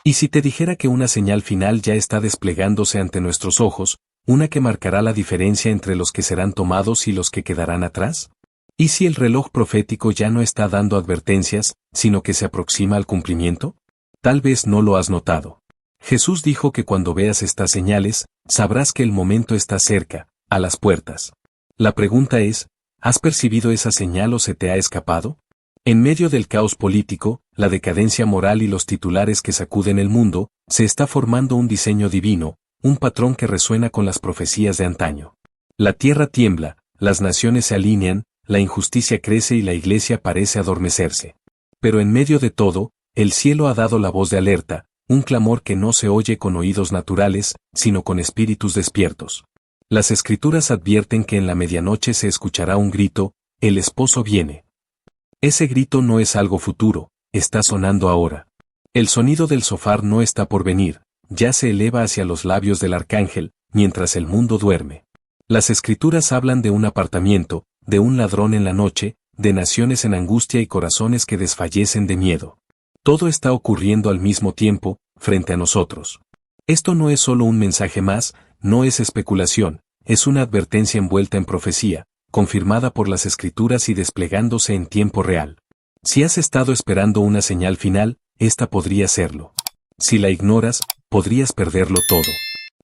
¿Y si te dijera que una señal final ya está desplegándose ante nuestros ojos, una que marcará la diferencia entre los que serán tomados y los que quedarán atrás? ¿Y si el reloj profético ya no está dando advertencias, sino que se aproxima al cumplimiento? Tal vez no lo has notado. Jesús dijo que cuando veas estas señales, sabrás que el momento está cerca, a las puertas. La pregunta es, ¿has percibido esa señal o se te ha escapado? En medio del caos político, la decadencia moral y los titulares que sacuden el mundo, se está formando un diseño divino, un patrón que resuena con las profecías de antaño. La tierra tiembla, las naciones se alinean, la injusticia crece y la iglesia parece adormecerse. Pero en medio de todo, el cielo ha dado la voz de alerta, un clamor que no se oye con oídos naturales, sino con espíritus despiertos. Las Escrituras advierten que en la medianoche se escuchará un grito, el esposo viene. Ese grito no es algo futuro, está sonando ahora. El sonido del shofar no está por venir, ya se eleva hacia los labios del arcángel, mientras el mundo duerme. Las Escrituras hablan de un apartamiento, de un ladrón en la noche, de naciones en angustia y corazones que desfallecen de miedo. Todo está ocurriendo al mismo tiempo, frente a nosotros. Esto no es solo un mensaje más, no es especulación, es una advertencia envuelta en profecía, confirmada por las Escrituras y desplegándose en tiempo real. Si has estado esperando una señal final, esta podría serlo. Si la ignoras, podrías perderlo todo.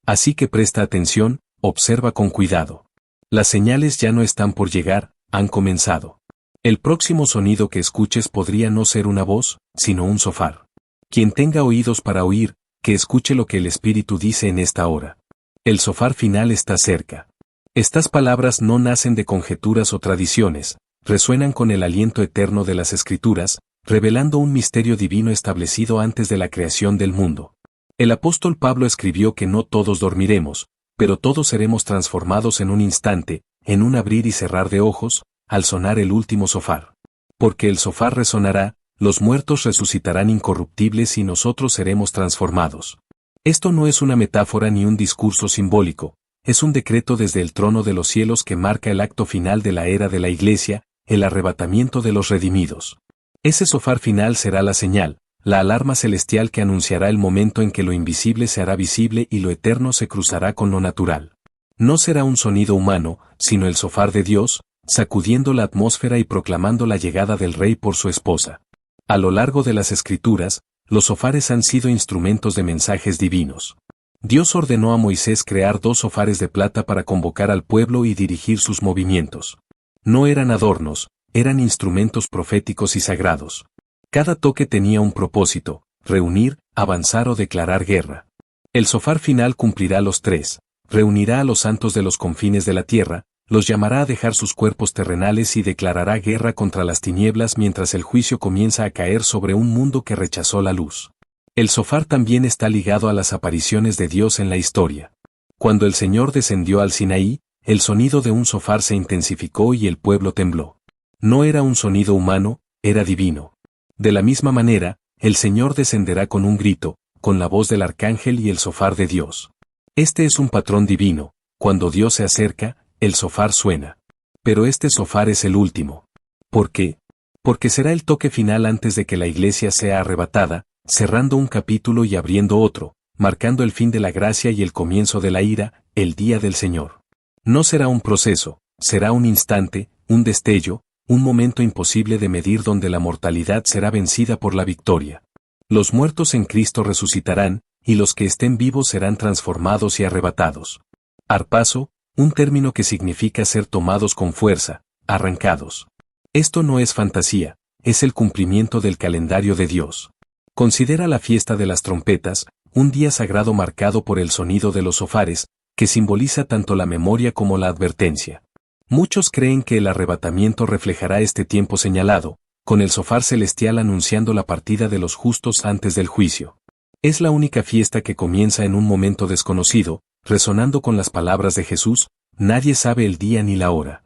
Así que presta atención, observa con cuidado. Las señales ya no están por llegar, han comenzado. El próximo sonido que escuches podría no ser una voz, sino un shofar. Quien tenga oídos para oír, que escuche lo que el Espíritu dice en esta hora. El shofar final está cerca. Estas palabras no nacen de conjeturas o tradiciones, resuenan con el aliento eterno de las Escrituras, revelando un misterio divino establecido antes de la creación del mundo. El apóstol Pablo escribió que no todos dormiremos, pero todos seremos transformados en un instante, en un abrir y cerrar de ojos, al sonar el último shofar. Porque el shofar resonará, los muertos resucitarán incorruptibles y nosotros seremos transformados. Esto no es una metáfora ni un discurso simbólico, es un decreto desde el trono de los cielos que marca el acto final de la era de la Iglesia, el arrebatamiento de los redimidos. Ese shofar final será la señal, la alarma celestial que anunciará el momento en que lo invisible se hará visible y lo eterno se cruzará con lo natural. No será un sonido humano, sino el shofar de Dios, sacudiendo la atmósfera y proclamando la llegada del Rey por su esposa. A lo largo de las Escrituras, los shofares han sido instrumentos de mensajes divinos. Dios ordenó a Moisés crear 2 shofares de plata para convocar al pueblo y dirigir sus movimientos. No eran adornos, eran instrumentos proféticos y sagrados. Cada toque tenía un propósito, reunir, avanzar o declarar guerra. El shofar final cumplirá los 3, reunirá a los santos de los confines de la tierra, los llamará a dejar sus cuerpos terrenales y declarará guerra contra las tinieblas mientras el juicio comienza a caer sobre un mundo que rechazó la luz. El shofar también está ligado a las apariciones de Dios en la historia. Cuando el Señor descendió al Sinaí, el sonido de un shofar se intensificó y el pueblo tembló. No era un sonido humano, era divino. De la misma manera, el Señor descenderá con un grito, con la voz del arcángel y el shofar de Dios. Este es un patrón divino, cuando Dios se acerca, el shofar suena. Pero este shofar es el último. ¿Por qué? Porque será el toque final antes de que la iglesia sea arrebatada, cerrando un capítulo y abriendo otro, marcando el fin de la gracia y el comienzo de la ira, el día del Señor. No será un proceso, será un instante, un destello, un momento imposible de medir donde la mortalidad será vencida por la victoria. Los muertos en Cristo resucitarán, y los que estén vivos serán transformados y arrebatados. Harpazo, un término que significa ser tomados con fuerza, arrancados. Esto no es fantasía, es el cumplimiento del calendario de Dios. Considera la fiesta de las trompetas, un día sagrado marcado por el sonido de los shofares, que simboliza tanto la memoria como la advertencia. Muchos creen que el arrebatamiento reflejará este tiempo señalado, con el shofar celestial anunciando la partida de los justos antes del juicio. Es la única fiesta que comienza en un momento desconocido, resonando con las palabras de Jesús, nadie sabe el día ni la hora.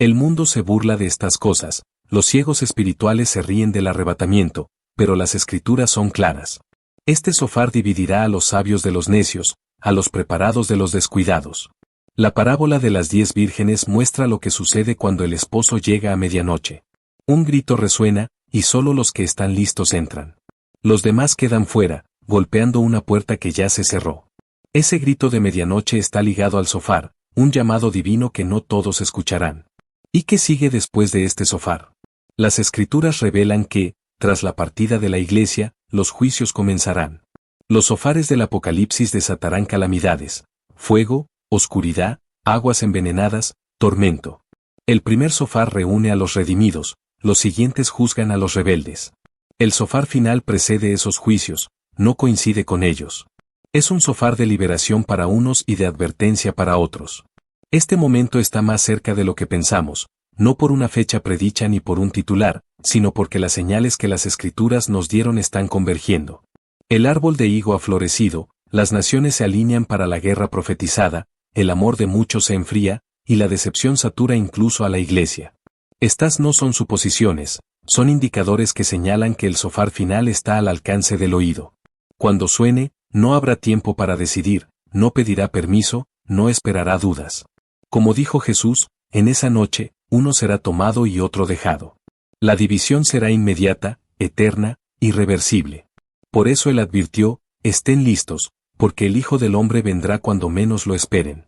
El mundo se burla de estas cosas, los ciegos espirituales se ríen del arrebatamiento, pero las Escrituras son claras. Este shofar dividirá a los sabios de los necios, a los preparados de los descuidados. La parábola de las 10 vírgenes muestra lo que sucede cuando el esposo llega a medianoche. Un grito resuena, y solo los que están listos entran. Los demás quedan fuera, golpeando una puerta que ya se cerró. Ese grito de medianoche está ligado al sofar, un llamado divino que no todos escucharán. ¿Y qué sigue después de este sofar? Las Escrituras revelan que, tras la partida de la iglesia, los juicios comenzarán. Los sofares del Apocalipsis desatarán calamidades, fuego, oscuridad, aguas envenenadas, tormento. El primer sofar reúne a los redimidos, los siguientes juzgan a los rebeldes. El sofar final precede esos juicios, no coincide con ellos. Es un sofar de liberación para unos y de advertencia para otros. Este momento está más cerca de lo que pensamos, no por una fecha predicha ni por un titular, sino porque las señales que las Escrituras nos dieron están convergiendo. El árbol de higo ha florecido, las naciones se alinean para la guerra profetizada, el amor de muchos se enfría, y la decepción satura incluso a la iglesia. Estas no son suposiciones, son indicadores que señalan que el sofar final está al alcance del oído. Cuando suene, no habrá tiempo para decidir, no pedirá permiso, no esperará dudas. Como dijo Jesús, en esa noche, uno será tomado y otro dejado. La división será inmediata, eterna, irreversible. Por eso él advirtió, estén listos, porque el Hijo del Hombre vendrá cuando menos lo esperen.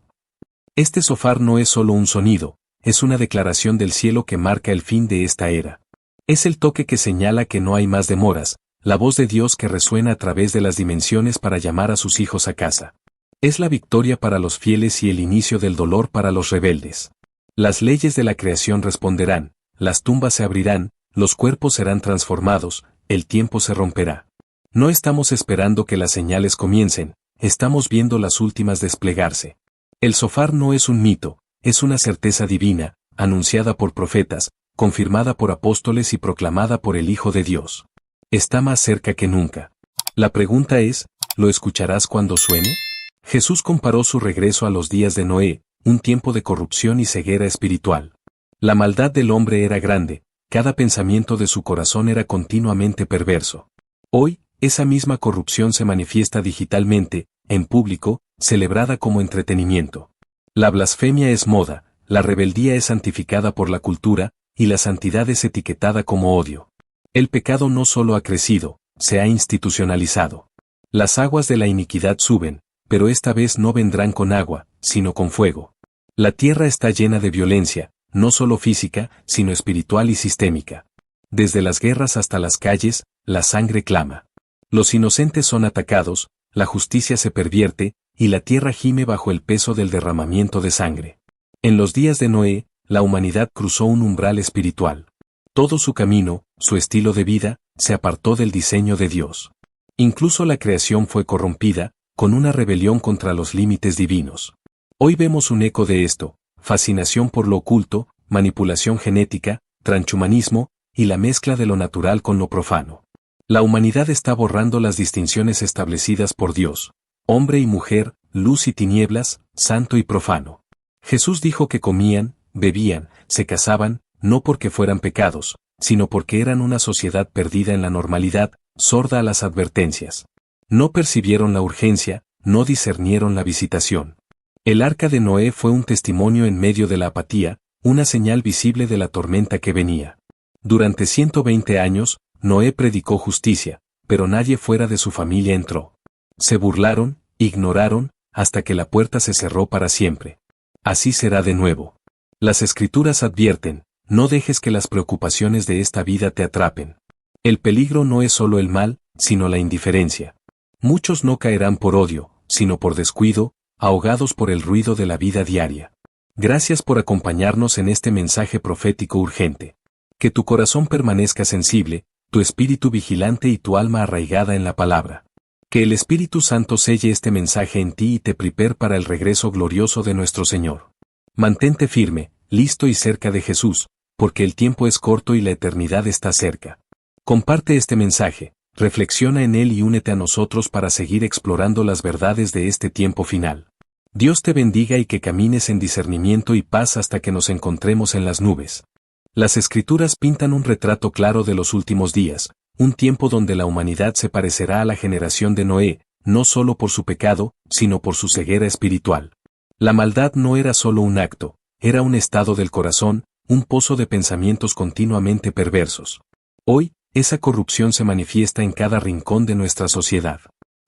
Este sofar no es solo un sonido, es una declaración del cielo que marca el fin de esta era. Es el toque que señala que no hay más demoras, la voz de Dios que resuena a través de las dimensiones para llamar a sus hijos a casa. Es la victoria para los fieles y el inicio del dolor para los rebeldes. Las leyes de la creación responderán, las tumbas se abrirán, los cuerpos serán transformados, el tiempo se romperá. No estamos esperando que las señales comiencen, estamos viendo las últimas desplegarse. El sofar no es un mito, es una certeza divina, anunciada por profetas, confirmada por apóstoles y proclamada por el Hijo de Dios. Está más cerca que nunca. La pregunta es, ¿lo escucharás cuando suene? Jesús comparó su regreso a los días de Noé, un tiempo de corrupción y ceguera espiritual. La maldad del hombre era grande, cada pensamiento de su corazón era continuamente perverso. Hoy, esa misma corrupción se manifiesta digitalmente, en público, celebrada como entretenimiento. La blasfemia es moda, la rebeldía es santificada por la cultura, y la santidad es etiquetada como odio. El pecado no solo ha crecido, se ha institucionalizado. Las aguas de la iniquidad suben, pero esta vez no vendrán con agua, sino con fuego. La tierra está llena de violencia, no solo física, sino espiritual y sistémica. Desde las guerras hasta las calles, la sangre clama. Los inocentes son atacados, la justicia se pervierte, y la tierra gime bajo el peso del derramamiento de sangre. En los días de Noé, la humanidad cruzó un umbral espiritual. Todo su camino, su estilo de vida, se apartó del diseño de Dios. Incluso la creación fue corrompida, con una rebelión contra los límites divinos. Hoy vemos un eco de esto, fascinación por lo oculto, manipulación genética, transhumanismo, y la mezcla de lo natural con lo profano. La humanidad está borrando las distinciones establecidas por Dios, hombre y mujer, luz y tinieblas, santo y profano. Jesús dijo que comían, bebían, se casaban, no porque fueran pecados, sino porque eran una sociedad perdida en la normalidad, sorda a las advertencias. No percibieron la urgencia, no discernieron la visitación. El arca de Noé fue un testimonio en medio de la apatía, una señal visible de la tormenta que venía. Durante 120 años, Noé predicó justicia, pero nadie fuera de su familia entró. Se burlaron, ignoraron, hasta que la puerta se cerró para siempre. Así será de nuevo. Las Escrituras advierten, no dejes que las preocupaciones de esta vida te atrapen. El peligro no es solo el mal, sino la indiferencia. Muchos no caerán por odio, sino por descuido, ahogados por el ruido de la vida diaria. Gracias por acompañarnos en este mensaje profético urgente. Que tu corazón permanezca sensible, tu espíritu vigilante y tu alma arraigada en la palabra. Que el Espíritu Santo selle este mensaje en ti y te prepare para el regreso glorioso de nuestro Señor. Mantente firme, listo y cerca de Jesús, porque el tiempo es corto y la eternidad está cerca. Comparte este mensaje, reflexiona en él y únete a nosotros para seguir explorando las verdades de este tiempo final. Dios te bendiga y que camines en discernimiento y paz hasta que nos encontremos en las nubes. Las Escrituras pintan un retrato claro de los últimos días, un tiempo donde la humanidad se parecerá a la generación de Noé, no solo por su pecado, sino por su ceguera espiritual. La maldad no era solo un acto, era un estado del corazón, un pozo de pensamientos continuamente perversos. Hoy, esa corrupción se manifiesta en cada rincón de nuestra sociedad.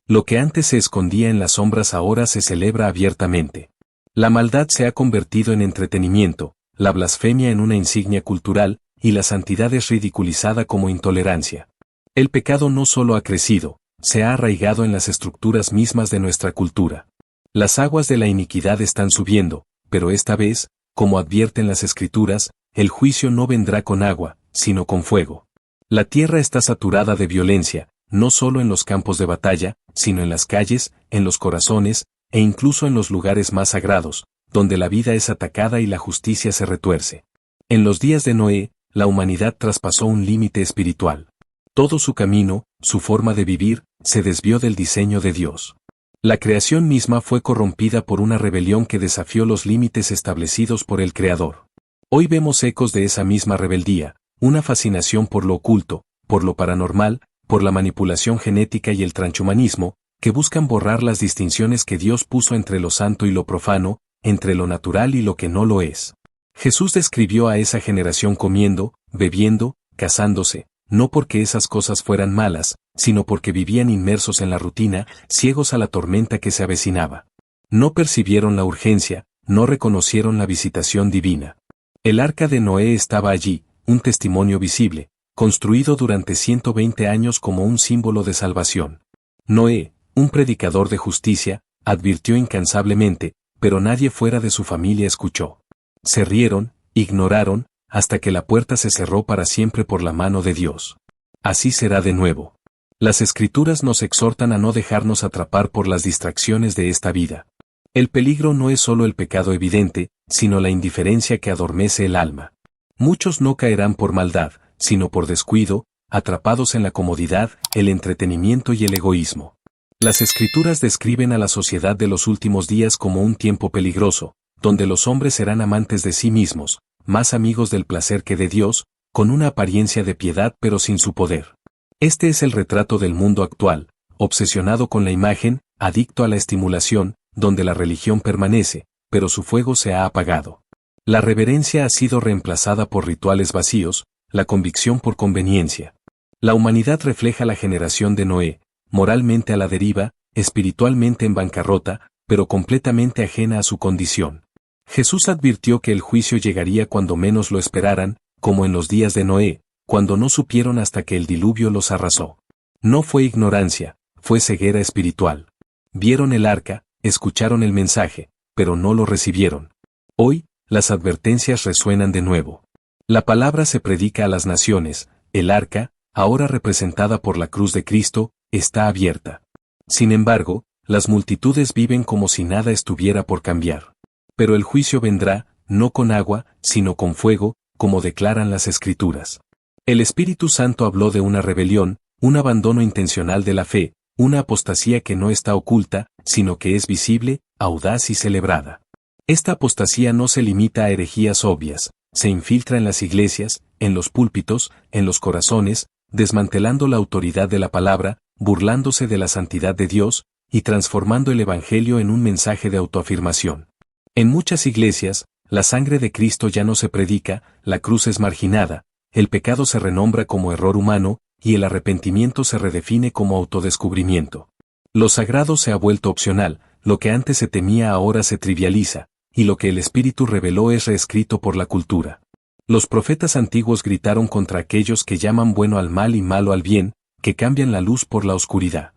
Lo que antes se escondía en las sombras ahora se celebra abiertamente. La maldad se ha convertido en entretenimiento, la blasfemia en una insignia cultural, y la santidad es ridiculizada como intolerancia. El pecado no solo ha crecido, se ha arraigado en las estructuras mismas de nuestra cultura. Las aguas de la iniquidad están subiendo, pero esta vez, como advierten las Escrituras, el juicio no vendrá con agua, sino con fuego. La tierra está saturada de violencia, no solo en los campos de batalla, sino en las calles, en los corazones, e incluso en los lugares más sagrados, donde la vida es atacada y la justicia se retuerce. En los días de Noé, la humanidad traspasó un límite espiritual. Todo su camino, su forma de vivir, se desvió del diseño de Dios. La creación misma fue corrompida por una rebelión que desafió los límites establecidos por el Creador. Hoy vemos ecos de esa misma rebeldía, una fascinación por lo oculto, por lo paranormal, por la manipulación genética y el transhumanismo, que buscan borrar las distinciones que Dios puso entre lo santo y lo profano, entre lo natural y lo que no lo es. Jesús describió a esa generación comiendo, bebiendo, casándose, no porque esas cosas fueran malas, sino porque vivían inmersos en la rutina, ciegos a la tormenta que se avecinaba. No percibieron la urgencia, no reconocieron la visitación divina. El arca de Noé estaba allí, un testimonio visible, construido durante 120 años como un símbolo de salvación. Noé, un predicador de justicia, advirtió incansablemente, pero nadie fuera de su familia escuchó. Se rieron, ignoraron, hasta que la puerta se cerró para siempre por la mano de Dios. Así será de nuevo. Las Escrituras nos exhortan a no dejarnos atrapar por las distracciones de esta vida. El peligro no es solo el pecado evidente, sino la indiferencia que adormece el alma. Muchos no caerán por maldad, sino por descuido, atrapados en la comodidad, el entretenimiento y el egoísmo. Las Escrituras describen a la sociedad de los últimos días como un tiempo peligroso, donde los hombres serán amantes de sí mismos, más amigos del placer que de Dios, con una apariencia de piedad pero sin su poder. Este es el retrato del mundo actual, obsesionado con la imagen, adicto a la estimulación, donde la religión permanece, pero su fuego se ha apagado. La reverencia ha sido reemplazada por rituales vacíos, la convicción por conveniencia. La humanidad refleja la generación de Noé, moralmente a la deriva, espiritualmente en bancarrota, pero completamente ajena a su condición. Jesús advirtió que el juicio llegaría cuando menos lo esperaran, como en los días de Noé, cuando no supieron hasta que el diluvio los arrasó. No fue ignorancia, fue ceguera espiritual. Vieron el arca, escucharon el mensaje, pero no lo recibieron. Hoy, las advertencias resuenan de nuevo. La palabra se predica a las naciones, el arca, ahora representada por la cruz de Cristo, está abierta. Sin embargo, las multitudes viven como si nada estuviera por cambiar. Pero el juicio vendrá, no con agua, sino con fuego, como declaran las Escrituras. El Espíritu Santo habló de una rebelión, un abandono intencional de la fe, una apostasía que no está oculta, sino que es visible, audaz y celebrada. Esta apostasía no se limita a herejías obvias, se infiltra en las iglesias, en los púlpitos, en los corazones, desmantelando la autoridad de la palabra, burlándose de la santidad de Dios, y transformando el Evangelio en un mensaje de autoafirmación. En muchas iglesias, la sangre de Cristo ya no se predica, la cruz es marginada, el pecado se renombra como error humano, y el arrepentimiento se redefine como autodescubrimiento. Lo sagrado se ha vuelto opcional, lo que antes se temía ahora se trivializa, y lo que el Espíritu reveló es reescrito por la cultura. Los profetas antiguos gritaron contra aquellos que llaman bueno al mal y malo al bien, que cambian la luz por la oscuridad.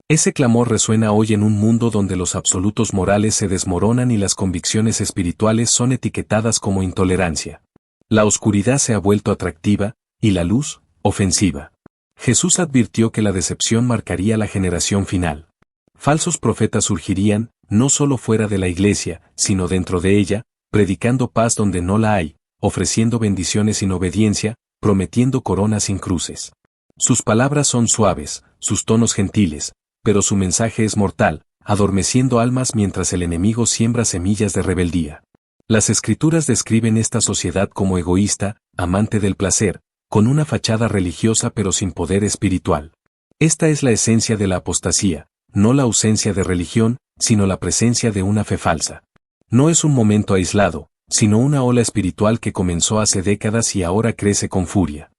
Ese clamor resuena hoy en un mundo donde los absolutos morales se desmoronan y las convicciones espirituales son etiquetadas como intolerancia. La oscuridad se ha vuelto atractiva, y la luz, ofensiva. Jesús advirtió que la decepción marcaría la generación final. Falsos profetas surgirían, no solo fuera de la iglesia, sino dentro de ella, predicando paz donde no la hay, ofreciendo bendiciones sin obediencia, prometiendo coronas sin cruces. Sus palabras son suaves, sus tonos gentiles, pero su mensaje es mortal, adormeciendo almas mientras el enemigo siembra semillas de rebeldía. Las Escrituras describen esta sociedad como egoísta, amante del placer, con una fachada religiosa pero sin poder espiritual. Esta es la esencia de la apostasía, no la ausencia de religión, sino la presencia de una fe falsa. No es un momento aislado, sino una ola espiritual que comenzó hace décadas y ahora crece con furia.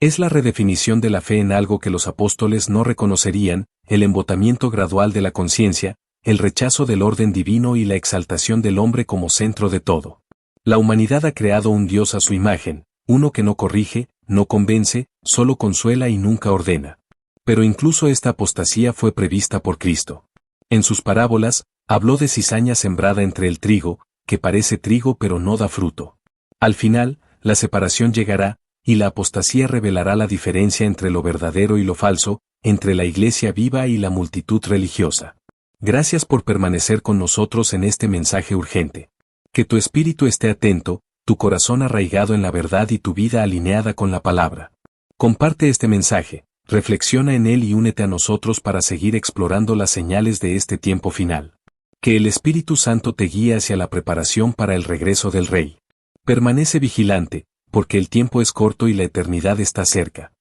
Es la redefinición de la fe en algo que los apóstoles no reconocerían, el embotamiento gradual de la conciencia, el rechazo del orden divino y la exaltación del hombre como centro de todo. La humanidad ha creado un Dios a su imagen, uno que no corrige, no convence, solo consuela y nunca ordena. Pero incluso esta apostasía fue prevista por Cristo. En sus parábolas, habló de cizaña sembrada entre el trigo, que parece trigo pero no da fruto. Al final, la separación llegará, y la apostasía revelará la diferencia entre lo verdadero y lo falso, entre la iglesia viva y la multitud religiosa. Gracias por permanecer con nosotros en este mensaje urgente. Que tu espíritu esté atento, tu corazón arraigado en la verdad y tu vida alineada con la palabra. Comparte este mensaje, reflexiona en él y únete a nosotros para seguir explorando las señales de este tiempo final. Que el Espíritu Santo te guíe hacia la preparación para el regreso del Rey. Permanece vigilante, porque el tiempo es corto y la eternidad está cerca.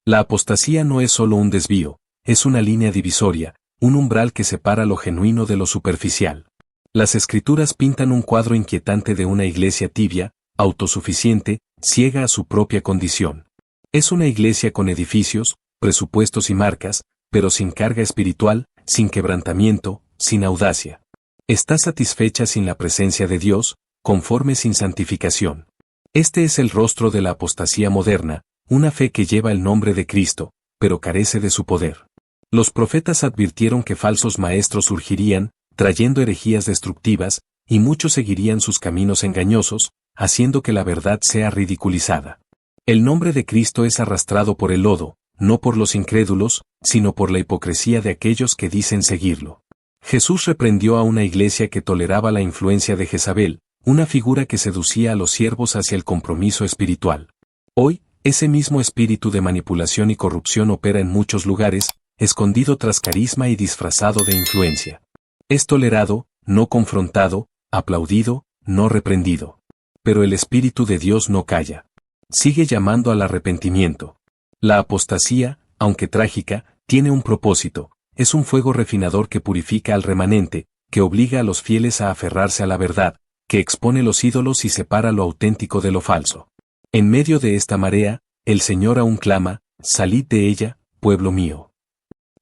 La apostasía no es solo un desvío, es una línea divisoria, un umbral que separa lo genuino de lo superficial. Las Escrituras pintan un cuadro inquietante de una iglesia tibia, autosuficiente, ciega a su propia condición. Es una iglesia con edificios, presupuestos y marcas, pero sin carga espiritual, sin quebrantamiento, sin audacia. Está satisfecha sin la presencia de Dios, conforme sin santificación. Este es el rostro de la apostasía moderna, una fe que lleva el nombre de Cristo, pero carece de su poder. Los profetas advirtieron que falsos maestros surgirían, trayendo herejías destructivas, y muchos seguirían sus caminos engañosos, haciendo que la verdad sea ridiculizada. El nombre de Cristo es arrastrado por el lodo, no por los incrédulos, sino por la hipocresía de aquellos que dicen seguirlo. Jesús reprendió a una iglesia que toleraba la influencia de Jezabel, una figura que seducía a los siervos hacia el compromiso espiritual. Hoy, ese mismo espíritu de manipulación y corrupción opera en muchos lugares, escondido tras carisma y disfrazado de influencia. Es tolerado, no confrontado, aplaudido, no reprendido. Pero el Espíritu de Dios no calla. Sigue llamando al arrepentimiento. La apostasía, aunque trágica, tiene un propósito, es un fuego refinador que purifica al remanente, que obliga a los fieles a aferrarse a la verdad, que expone los ídolos y separa lo auténtico de lo falso. En medio de esta marea, el Señor aún clama, salid de ella, pueblo mío.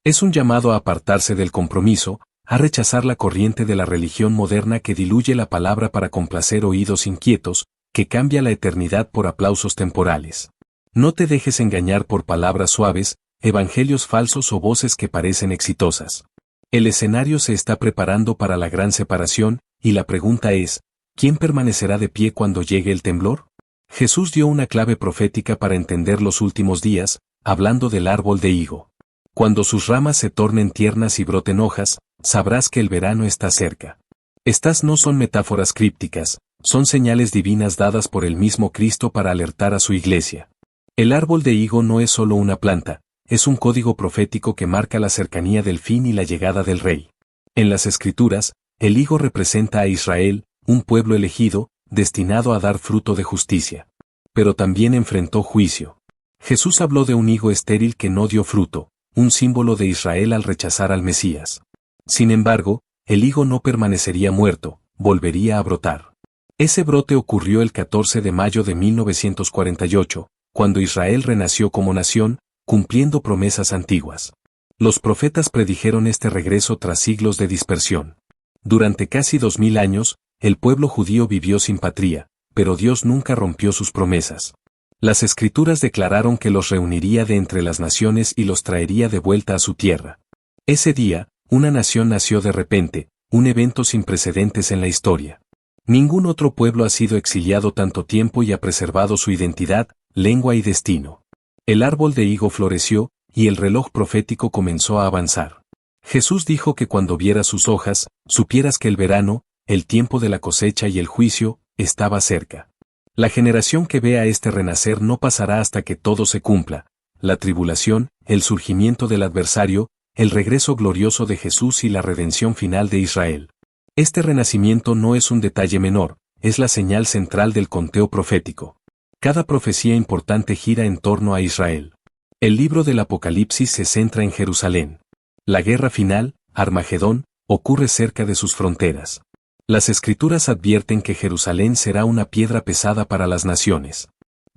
Es un llamado a apartarse del compromiso, a rechazar la corriente de la religión moderna que diluye la palabra para complacer oídos inquietos, que cambia la eternidad por aplausos temporales. No te dejes engañar por palabras suaves, evangelios falsos o voces que parecen exitosas. El escenario se está preparando para la gran separación, y la pregunta es, ¿quién permanecerá de pie cuando llegue el temblor? Jesús dio una clave profética para entender los últimos días, hablando del árbol de higo. Cuando sus ramas se tornen tiernas y broten hojas, sabrás que el verano está cerca. Estas no son metáforas crípticas, son señales divinas dadas por el mismo Cristo para alertar a su iglesia. El árbol de higo no es solo una planta, es un código profético que marca la cercanía del fin y la llegada del Rey. En las Escrituras, el higo representa a Israel, un pueblo elegido, destinado a dar fruto de justicia. Pero también enfrentó juicio. Jesús habló de un higo estéril que no dio fruto, un símbolo de Israel al rechazar al Mesías. Sin embargo, el higo no permanecería muerto, volvería a brotar. Ese brote ocurrió el 14 de mayo de 1948, cuando Israel renació como nación, cumpliendo promesas antiguas. Los profetas predijeron este regreso tras siglos de dispersión. Durante casi 2000 años, el pueblo judío vivió sin patria, pero Dios nunca rompió sus promesas. Las Escrituras declararon que los reuniría de entre las naciones y los traería de vuelta a su tierra. Ese día, una nación nació de repente, un evento sin precedentes en la historia. Ningún otro pueblo ha sido exiliado tanto tiempo y ha preservado su identidad, lengua y destino. El árbol de higo floreció, y el reloj profético comenzó a avanzar. Jesús dijo que cuando vieras sus hojas, supieras que el verano, el tiempo de la cosecha y el juicio, estaba cerca. La generación que vea este renacer no pasará hasta que todo se cumpla, la tribulación, el surgimiento del adversario, el regreso glorioso de Jesús y la redención final de Israel. Este renacimiento no es un detalle menor, es la señal central del conteo profético. Cada profecía importante gira en torno a Israel. El libro del Apocalipsis se centra en Jerusalén. La guerra final, Armagedón, ocurre cerca de sus fronteras. Las Escrituras advierten que Jerusalén será una piedra pesada para las naciones.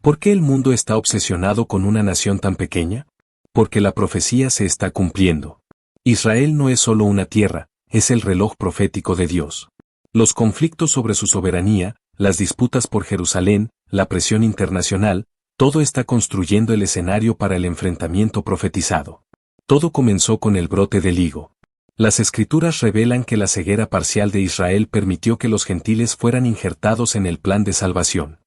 ¿Por qué el mundo está obsesionado con una nación tan pequeña? Porque la profecía se está cumpliendo. Israel no es solo una tierra, es el reloj profético de Dios. Los conflictos sobre su soberanía, las disputas por Jerusalén, la presión internacional, todo está construyendo el escenario para el enfrentamiento profetizado. Todo comenzó con el brote del higo. Las escrituras revelan que la ceguera parcial de Israel permitió que los gentiles fueran injertados en el plan de salvación.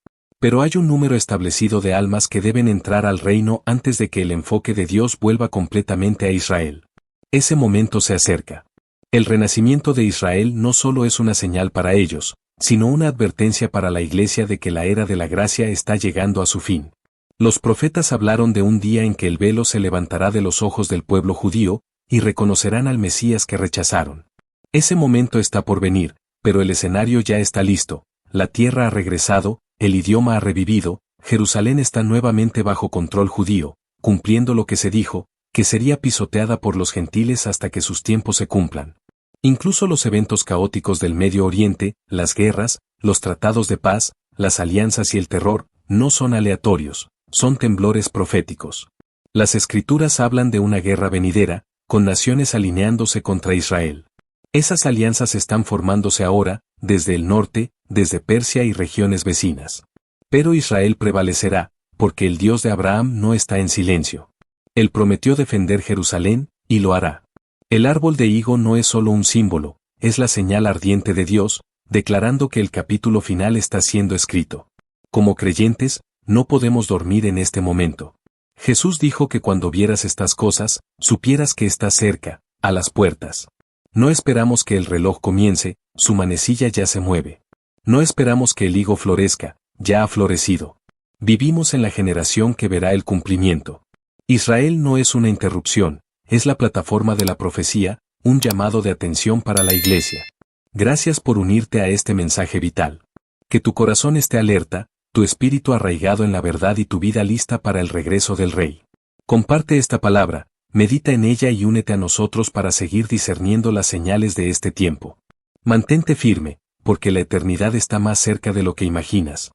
Pero hay un número establecido de almas que deben entrar al reino antes de que el enfoque de Dios vuelva completamente a Israel. Ese momento se acerca. El renacimiento de Israel no solo es una señal para ellos, sino una advertencia para la Iglesia de que la era de la gracia está llegando a su fin. Los profetas hablaron de un día en que el velo se levantará de los ojos del pueblo judío, y reconocerán al Mesías que rechazaron. Ese momento está por venir, pero el escenario ya está listo, la tierra ha regresado, el idioma ha revivido, Jerusalén está nuevamente bajo control judío, cumpliendo lo que se dijo, que sería pisoteada por los gentiles hasta que sus tiempos se cumplan. Incluso los eventos caóticos del Medio Oriente, las guerras, los tratados de paz, las alianzas y el terror, no son aleatorios, son temblores proféticos. Las escrituras hablan de una guerra venidera, con naciones alineándose contra Israel. Esas alianzas están formándose ahora, desde el norte, desde Persia y regiones vecinas. Pero Israel prevalecerá, porque el Dios de Abraham no está en silencio. Él prometió defender Jerusalén, y lo hará. El árbol de higo no es solo un símbolo, es la señal ardiente de Dios, declarando que el capítulo final está siendo escrito. Como creyentes, no podemos dormir en este momento. Jesús dijo que cuando vieras estas cosas, supieras que está cerca, a las puertas. No esperamos que el reloj comience, su manecilla ya se mueve. No esperamos que el higo florezca, ya ha florecido. Vivimos en la generación que verá el cumplimiento. Israel no es una interrupción, es la plataforma de la profecía, un llamado de atención para la Iglesia. Gracias por unirte a este mensaje vital. Que tu corazón esté alerta, tu espíritu arraigado en la verdad y tu vida lista para el regreso del Rey. Comparte esta palabra, medita en ella y únete a nosotros para seguir discerniendo las señales de este tiempo. Mantente firme, porque la eternidad está más cerca de lo que imaginas.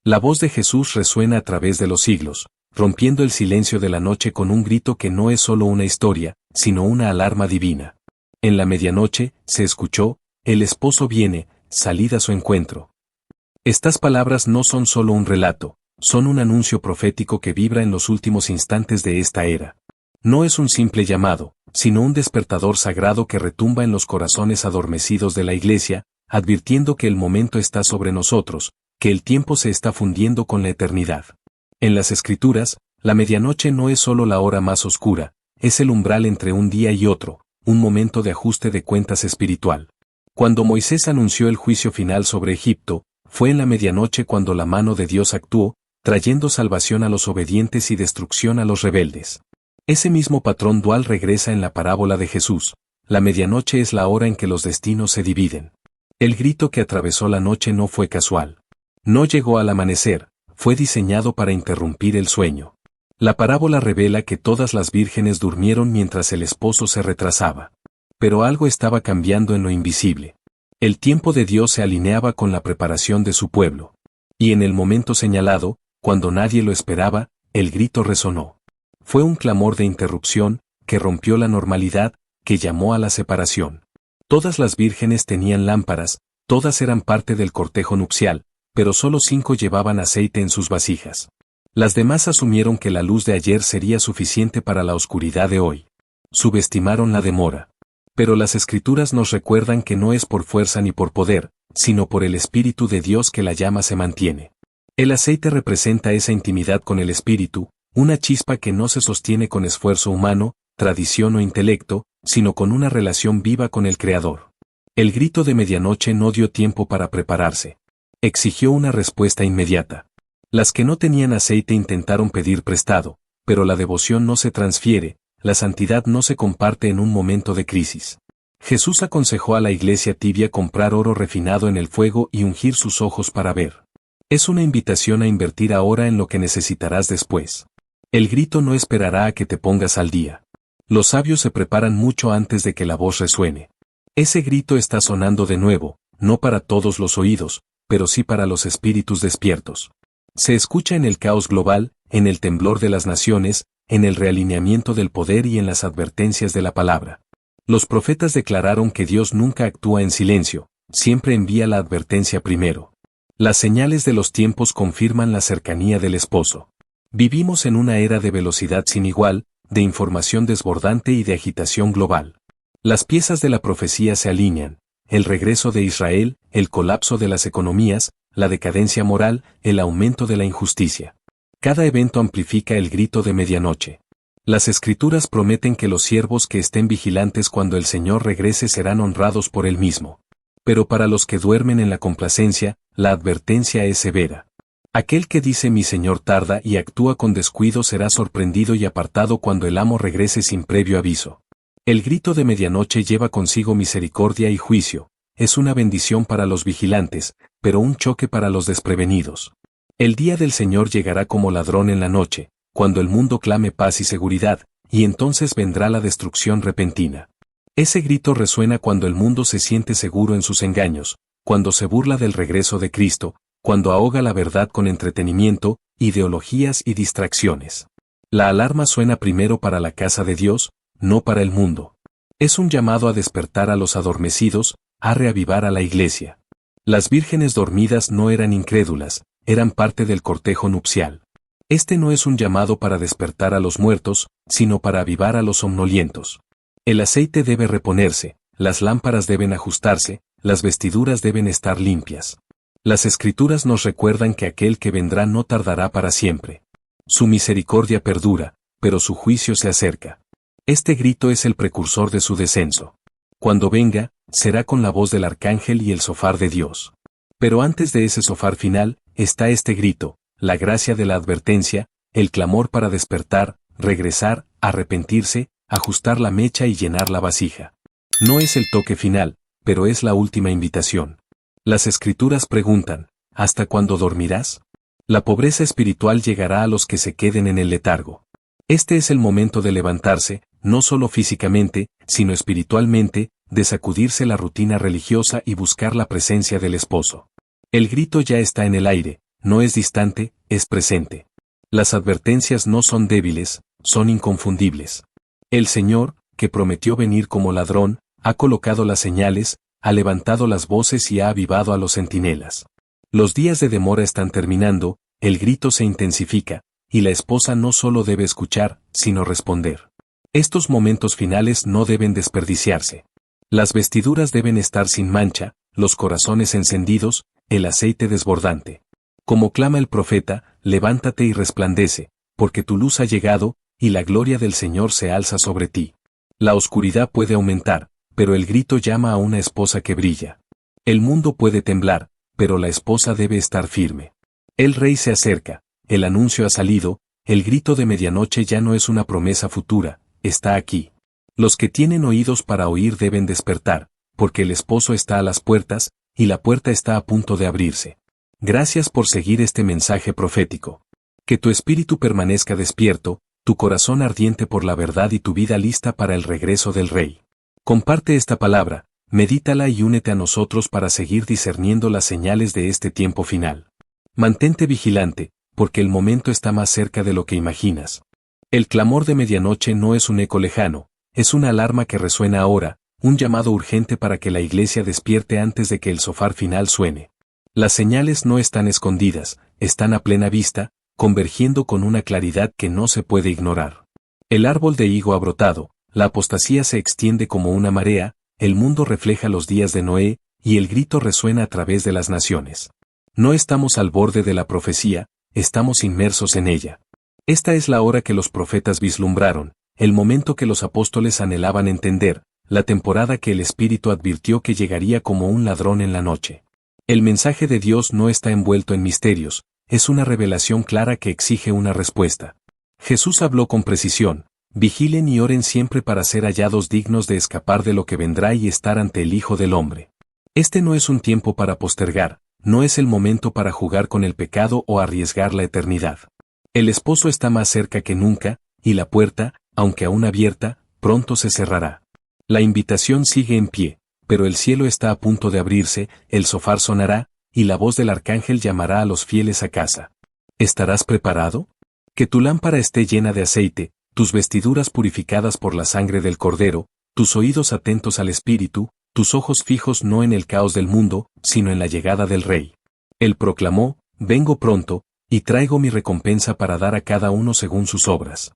La voz de Jesús resuena a través de los siglos, rompiendo el silencio de la noche con un grito que no es solo una historia, sino una alarma divina. En la medianoche, se escuchó, el esposo viene, salid a su encuentro. Estas palabras no son solo un relato, son un anuncio profético que vibra en los últimos instantes de esta era. No es un simple llamado, sino un despertador sagrado que retumba en los corazones adormecidos de la Iglesia, advirtiendo que el momento está sobre nosotros, que el tiempo se está fundiendo con la eternidad. En las Escrituras, la medianoche no es solo la hora más oscura, es el umbral entre un día y otro, un momento de ajuste de cuentas espiritual. Cuando Moisés anunció el juicio final sobre Egipto, fue en la medianoche cuando la mano de Dios actuó, trayendo salvación a los obedientes y destrucción a los rebeldes. Ese mismo patrón dual regresa en la parábola de Jesús. La medianoche es la hora en que los destinos se dividen. El grito que atravesó la noche no fue casual. No llegó al amanecer, fue diseñado para interrumpir el sueño. La parábola revela que todas las vírgenes durmieron mientras el esposo se retrasaba. Pero algo estaba cambiando en lo invisible. El tiempo de Dios se alineaba con la preparación de su pueblo. Y en el momento señalado, cuando nadie lo esperaba, el grito resonó. Fue un clamor de interrupción, que rompió la normalidad, que llamó a la separación. Todas las vírgenes tenían lámparas, todas eran parte del cortejo nupcial, pero solo 5 llevaban aceite en sus vasijas. Las demás asumieron que la luz de ayer sería suficiente para la oscuridad de hoy. Subestimaron la demora. Pero las Escrituras nos recuerdan que no es por fuerza ni por poder, sino por el Espíritu de Dios que la llama se mantiene. El aceite representa esa intimidad con el Espíritu, una chispa que no se sostiene con esfuerzo humano, tradición o intelecto, sino con una relación viva con el Creador. El grito de medianoche no dio tiempo para prepararse. Exigió una respuesta inmediata. Las que no tenían aceite intentaron pedir prestado, pero la devoción no se transfiere, la santidad no se comparte en un momento de crisis. Jesús aconsejó a la iglesia tibia comprar oro refinado en el fuego y ungir sus ojos para ver. Es una invitación a invertir ahora en lo que necesitarás después. El grito no esperará a que te pongas al día. Los sabios se preparan mucho antes de que la voz resuene. Ese grito está sonando de nuevo, no para todos los oídos, pero sí para los espíritus despiertos. Se escucha en el caos global, en el temblor de las naciones, en el realineamiento del poder y en las advertencias de la palabra. Los profetas declararon que Dios nunca actúa en silencio, siempre envía la advertencia primero. Las señales de los tiempos confirman la cercanía del esposo. Vivimos en una era de velocidad sin igual, de información desbordante y de agitación global. Las piezas de la profecía se alinean: el regreso de Israel, el colapso de las economías, la decadencia moral, el aumento de la injusticia. Cada evento amplifica el grito de medianoche. Las Escrituras prometen que los siervos que estén vigilantes cuando el Señor regrese serán honrados por Él mismo. Pero para los que duermen en la complacencia, la advertencia es severa. Aquel que dice mi Señor tarda y actúa con descuido será sorprendido y apartado cuando el amo regrese sin previo aviso. El grito de medianoche lleva consigo misericordia y juicio. Es una bendición para los vigilantes, pero un choque para los desprevenidos. El día del Señor llegará como ladrón en la noche, cuando el mundo clame paz y seguridad, y entonces vendrá la destrucción repentina. Ese grito resuena cuando el mundo se siente seguro en sus engaños, cuando se burla del regreso de Cristo, cuando ahoga la verdad con entretenimiento, ideologías y distracciones. La alarma suena primero para la casa de Dios, no para el mundo. Es un llamado a despertar a los adormecidos, a reavivar a la iglesia. Las vírgenes dormidas no eran incrédulas, eran parte del cortejo nupcial. Este no es un llamado para despertar a los muertos, sino para avivar a los somnolientos. El aceite debe reponerse, las lámparas deben ajustarse, las vestiduras deben estar limpias. Las Escrituras nos recuerdan que aquel que vendrá no tardará para siempre. Su misericordia perdura, pero su juicio se acerca. Este grito es el precursor de su descenso. Cuando venga, será con la voz del arcángel y el shofar de Dios. Pero antes de ese shofar final, está este grito, la gracia de la advertencia, el clamor para despertar, regresar, arrepentirse, ajustar la mecha y llenar la vasija. No es el toque final, pero es la última invitación. Las Escrituras preguntan, ¿hasta cuándo dormirás? La pobreza espiritual llegará a los que se queden en el letargo. Este es el momento de levantarse, no solo físicamente, sino espiritualmente, de sacudirse la rutina religiosa y buscar la presencia del esposo. El grito ya está en el aire, no es distante, es presente. Las advertencias no son débiles, son inconfundibles. El Señor, que prometió venir como ladrón, ha colocado las señales, ha levantado las voces y ha avivado a los centinelas. Los días de demora están terminando, el grito se intensifica, y la esposa no solo debe escuchar, sino responder. Estos momentos finales no deben desperdiciarse. Las vestiduras deben estar sin mancha, los corazones encendidos, el aceite desbordante. Como clama el profeta, levántate y resplandece, porque tu luz ha llegado, y la gloria del Señor se alza sobre ti. La oscuridad puede aumentar, pero el grito llama a una esposa que brilla. El mundo puede temblar, pero la esposa debe estar firme. El rey se acerca, el anuncio ha salido, el grito de medianoche ya no es una promesa futura, está aquí. Los que tienen oídos para oír deben despertar, porque el esposo está a las puertas, y la puerta está a punto de abrirse. Gracias por seguir este mensaje profético. Que tu espíritu permanezca despierto, tu corazón ardiente por la verdad y tu vida lista para el regreso del Rey. Comparte esta palabra, medítala y únete a nosotros para seguir discerniendo las señales de este tiempo final. Mantente vigilante, porque el momento está más cerca de lo que imaginas. El clamor de medianoche no es un eco lejano, es una alarma que resuena ahora, un llamado urgente para que la iglesia despierte antes de que el shofar final suene. Las señales no están escondidas, están a plena vista, convergiendo con una claridad que no se puede ignorar. El árbol de higo ha brotado, la apostasía se extiende como una marea, el mundo refleja los días de Noé, y el grito resuena a través de las naciones. No estamos al borde de la profecía, estamos inmersos en ella. Esta es la hora que los profetas vislumbraron, el momento que los apóstoles anhelaban entender, la temporada que el Espíritu advirtió que llegaría como un ladrón en la noche. El mensaje de Dios no está envuelto en misterios, es una revelación clara que exige una respuesta. Jesús habló con precisión: vigilen y oren siempre para ser hallados dignos de escapar de lo que vendrá y estar ante el Hijo del Hombre. Este no es un tiempo para postergar, no es el momento para jugar con el pecado o arriesgar la eternidad. El esposo está más cerca que nunca, y la puerta, aunque aún abierta, pronto se cerrará. La invitación sigue en pie, pero el cielo está a punto de abrirse, el shofar sonará, y la voz del arcángel llamará a los fieles a casa. ¿Estarás preparado? Que tu lámpara esté llena de aceite, tus vestiduras purificadas por la sangre del Cordero, tus oídos atentos al Espíritu, tus ojos fijos no en el caos del mundo, sino en la llegada del Rey. Él proclamó, vengo pronto, y traigo mi recompensa para dar a cada uno según sus obras.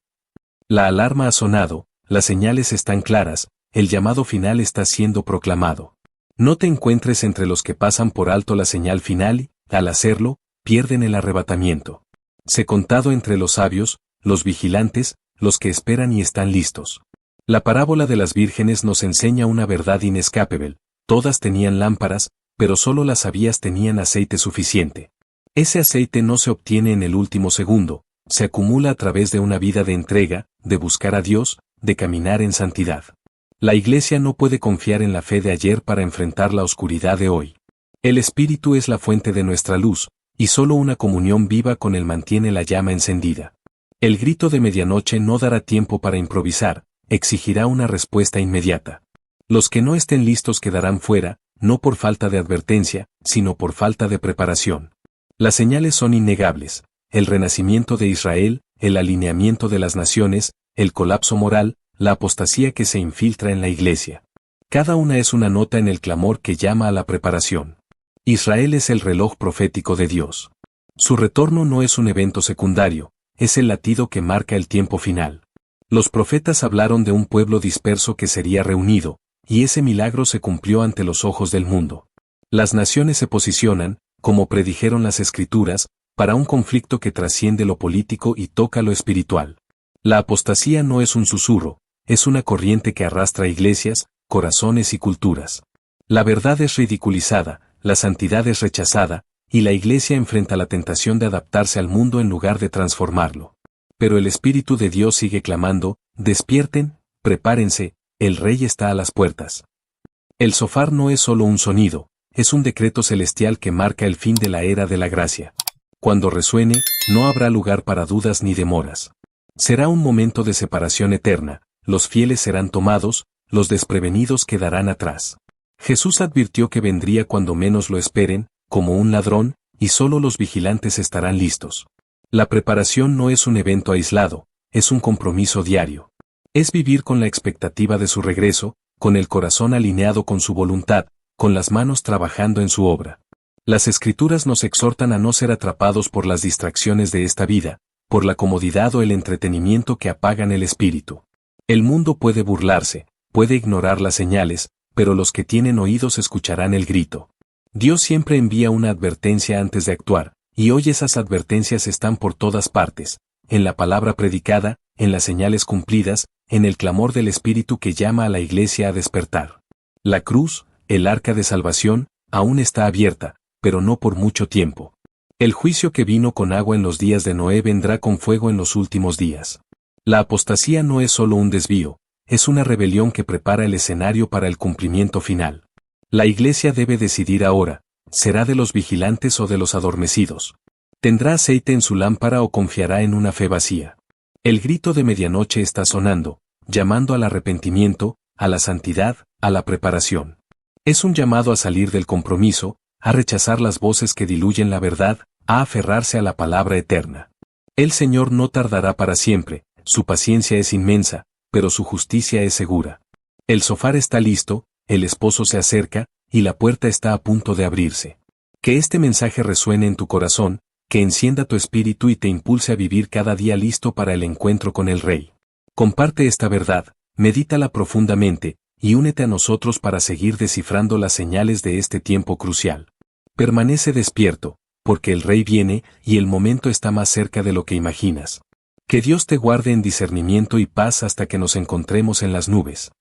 La alarma ha sonado, las señales están claras, el llamado final está siendo proclamado. No te encuentres entre los que pasan por alto la señal final y, al hacerlo, pierden el arrebatamiento. Sé contado entre los sabios, los vigilantes, los que esperan y están listos. La parábola de las vírgenes nos enseña una verdad inescapable. Todas tenían lámparas, pero solo las sabias tenían aceite suficiente. Ese aceite no se obtiene en el último segundo, se acumula a través de una vida de entrega, de buscar a Dios, de caminar en santidad. La Iglesia no puede confiar en la fe de ayer para enfrentar la oscuridad de hoy. El Espíritu es la fuente de nuestra luz, y solo una comunión viva con Él mantiene la llama encendida. El grito de medianoche no dará tiempo para improvisar, exigirá una respuesta inmediata. Los que no estén listos quedarán fuera, no por falta de advertencia, sino por falta de preparación. Las señales son innegables: el renacimiento de Israel, el alineamiento de las naciones, el colapso moral, la apostasía que se infiltra en la Iglesia. Cada una es una nota en el clamor que llama a la preparación. Israel es el reloj profético de Dios. Su retorno no es un evento secundario, es el latido que marca el tiempo final. Los profetas hablaron de un pueblo disperso que sería reunido, y ese milagro se cumplió ante los ojos del mundo. Las naciones se posicionan, como predijeron las Escrituras, para un conflicto que trasciende lo político y toca lo espiritual. La apostasía no es un susurro, es una corriente que arrastra iglesias, corazones y culturas. La verdad es ridiculizada, la santidad es rechazada, y la Iglesia enfrenta la tentación de adaptarse al mundo en lugar de transformarlo. Pero el Espíritu de Dios sigue clamando, despierten, prepárense, el Rey está a las puertas. El shofar no es solo un sonido, es un decreto celestial que marca el fin de la era de la gracia. Cuando resuene, no habrá lugar para dudas ni demoras. Será un momento de separación eterna, los fieles serán tomados, los desprevenidos quedarán atrás. Jesús advirtió que vendría cuando menos lo esperen, como un ladrón, y solo los vigilantes estarán listos. La preparación no es un evento aislado, es un compromiso diario. Es vivir con la expectativa de su regreso, con el corazón alineado con su voluntad, con las manos trabajando en su obra. Las Escrituras nos exhortan a no ser atrapados por las distracciones de esta vida, por la comodidad o el entretenimiento que apagan el espíritu. El mundo puede burlarse, puede ignorar las señales, pero los que tienen oídos escucharán el grito. Dios siempre envía una advertencia antes de actuar, y hoy esas advertencias están por todas partes, en la palabra predicada, en las señales cumplidas, en el clamor del Espíritu que llama a la Iglesia a despertar. La cruz, el arca de salvación, aún está abierta, pero no por mucho tiempo. El juicio que vino con agua en los días de Noé vendrá con fuego en los últimos días. La apostasía no es solo un desvío, es una rebelión que prepara el escenario para el cumplimiento final. La Iglesia debe decidir ahora, ¿será de los vigilantes o de los adormecidos? ¿Tendrá aceite en su lámpara o confiará en una fe vacía? El grito de medianoche está sonando, llamando al arrepentimiento, a la santidad, a la preparación. Es un llamado a salir del compromiso, a rechazar las voces que diluyen la verdad, a aferrarse a la palabra eterna. El Señor no tardará para siempre, su paciencia es inmensa, pero su justicia es segura. El shofar está listo, el esposo se acerca, y la puerta está a punto de abrirse. Que este mensaje resuene en tu corazón, que encienda tu espíritu y te impulse a vivir cada día listo para el encuentro con el Rey. Comparte esta verdad, medítala profundamente, y únete a nosotros para seguir descifrando las señales de este tiempo crucial. Permanece despierto, porque el Rey viene y el momento está más cerca de lo que imaginas. Que Dios te guarde en discernimiento y paz hasta que nos encontremos en las nubes.